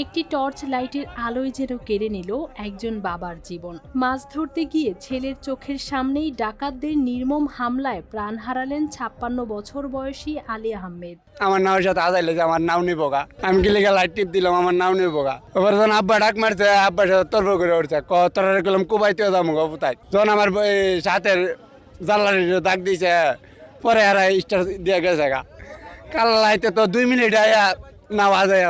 একটি টর্চ লাইটের আলোয় যেন কেড়ে নিল একজন বাবার জীবন। মাছ ধরতে গিয়ে ছেলের চোখের সামনেই ডাকাতদের নির্মম হামলায় প্রাণ হারালেন 56 বছর বয়সী আলী আহমেদ। আমার নাওর সাথে আজাইলে যে আমার নাও নিবো গা, আমি গিলে লাইট টিপ দিলাম, আমার নাও নিবো গা। এবার যখন আব্বা ডাক মারছে, আব্বার সাথে তর্ক করে উঠছে, তরারে করলাম কুবাইতেও যাবো গা পুতাই। যখন আমার সাথের জানলার ডাক দিয়েছে, পরে আর স্টার দিয়ে গেছে গা। কাল লাইতে তো 2 মিনিট আয়া নাও আজাই।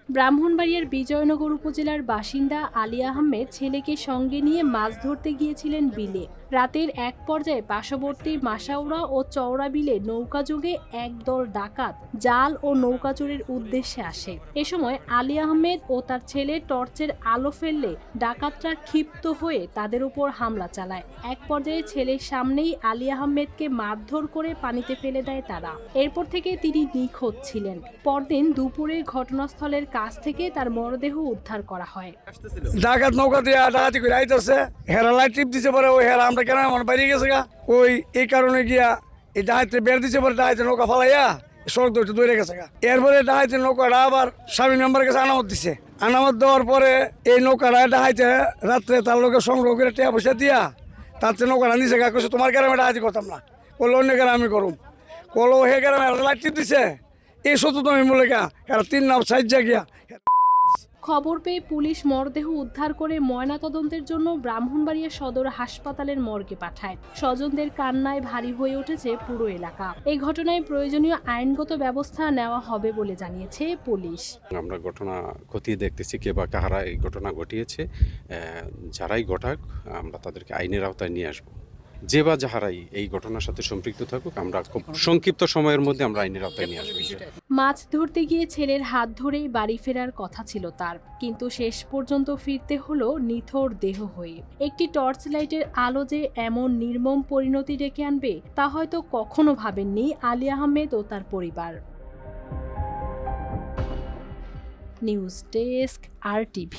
ব্রাহ্মণবাড়িয়ার বিজয়নগর উপজেলার বাসিন্দা আলী আহমেদ ছেলেকে সঙ্গে নিয়ে মাছ ধরতে গিয়েছিলেন বিলে। রাতের এক পর্যায়ে পার্শ্ববর্তী মাসাউরা ও চওড়া বিলে নৌকাযোগে একদল ডাকাত জাল ও নৌকা চুরির উদ্দেশ্যে আসে। এ সময় আলী আহমেদ ও তার ছেলে টর্চের আলো ফেললে ডাকাতরা ক্ষিপ্ত হয়ে তাদের উপর হামলা চালায়। এক পর্যায়ে ছেলের সামনেই আলী আহমেদকে মারধর করে পানিতে ফেলে দেয় তারা। এরপর থেকে তিনি নিখোঁজ ছিলেন। পরদিন দুপুরে ঘটনাস্থলের কাছ থেকে তার মরদেহ উদ্ধার করা হয়। ডাকাত নৌকা দিয়ে ডাকাতি করে আইতেছে, হেরা লাইট টিপ দিছে, পরে ওই হেরা আমরা কেন আমার বাইরে গেছে গা, ওই এই কারণে গিয়া এই ডাহাইতে বের দিছে, পরে ডাহাইতে নৌকা ফালাইয়া সড়ক দৌড়ে গেছে গা। এরপরে ডাহাইতে নৌকাটা আবার স্বামী মেম্বার কাছে আনামত দিছে। আনামত দেওয়ার পরে এই নৌকাটা ডাহাইতে রাত্রে তার লোকের সংগ্রহ করে টিয়া পয়সা দিয়া তার নৌকাটা নিচে গা, কইছে তোমার গ্রামে ডাহাইতি করতাম না, বললো অন্য গ্রামে আমি করুম। কলো হে গ্রামে লাইট টিপ দিছে, এই সত্যতমী মূল্যে গা এরা 3 নাও সাইজা গিয়া। খবর পেয়ে পুলিশ মরদেহ উদ্ধার করে ময়নাতদন্তের জন্য ব্রাহ্মণবাড়িয়া সদর হাসপাতালের মর্গে পাঠায়। স্বজনদের কান্নায় ভারী হয়ে উঠেছে পুরো এলাকা। এই ঘটনায় প্রয়োজনীয় আইনগত ব্যবস্থা নেওয়া হবে বলে জানিয়েছে পুলিশ। আমরা ঘটনা খতিয়ে দেখতেছি কে বা কাহারা এই ঘটনা ঘটিয়েছে। যারাই ঘটাক আমরা তাদেরকে আইনের আওতায় নিয়ে আসবো। যে বা যাহারাই এই ঘটনার সাথে সম্পৃক্ত থাকুক, আমরা খুব সংক্ষিপ্ত সময়ের মধ্যে আমরা আইনের আওতায় নিয়ে আসবো। মাছ ধরতে গিয়ে ছেলের হাত ধরেই বাড়ি ফেরার কথা ছিল তার, কিন্তু শেষ পর্যন্ত ফিরতে হলো নিথর দেহ হয়ে। একটি টর্চ লাইটের আলো যে এমন নির্মম পরিণতি ডেকে আনবে তা হয়তো কখনো ভাবেননি আলী আহমেদ ও তার পরিবার। News desk, RTV।